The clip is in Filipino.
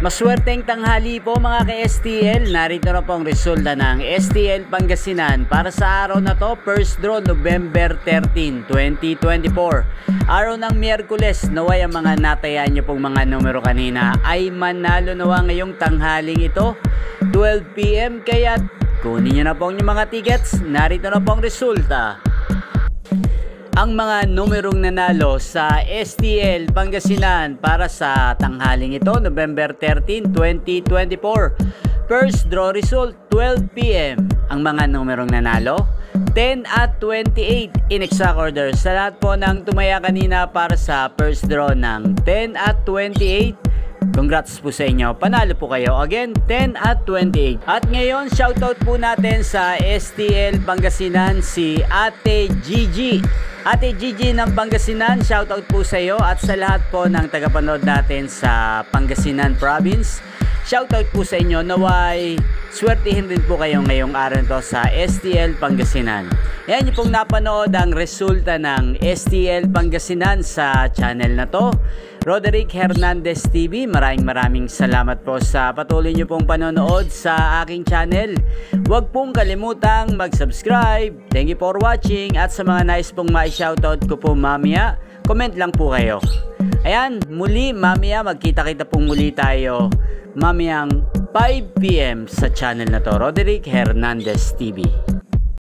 Maswerteng tanghali po mga ka-STL. Narito na po ang resulta ng STL Pangasinan para sa araw na to, first draw November 13, 2024. Araw ng Miyerkules, naway ang mga natayaan nyo pong mga numero kanina ay manalo nawa ngayong tanghaling ito, 12 PM. Kaya kunin nyo na po ang mga tickets. Narito na po ang resulta. Ang mga numerong nanalo sa STL Pangasinan para sa tanghaling ito, November 13, 2024. First draw result, 12 PM. Ang mga numerong nanalo, 10 at 28 in exact order. Sa lahat po ng tumaya kanina para sa first draw ng 10 at 28, congrats po sa inyo. Panalo po kayo. Again, 10 at 28. At ngayon, shoutout po natin sa STL Pangasinan si Ate Gigi. Ate Gigi ng Pangasinan, shoutout po sa iyo at sa lahat po ng tagapanood natin sa Pangasinan Province. Shoutout po sa inyo. Naway, swertihin din po kayo ngayong araw to sa STL Pangasinan. Yan yung pong napanood ang resulta ng STL Pangasinan sa channel na to, Roderick Hernandez TV. Maraming salamat po sa patuloy nyo pong panonood sa aking channel. Huwag pong kalimutang mag-subscribe. Thank you for watching. At sa mga nais pong ma-shoutout ko po mamaya, comment lang po kayo. Ayan, muli mamaya magkita-kita pong muli tayo mamayang 5 PM sa channel na to, Roderick Hernandez TV.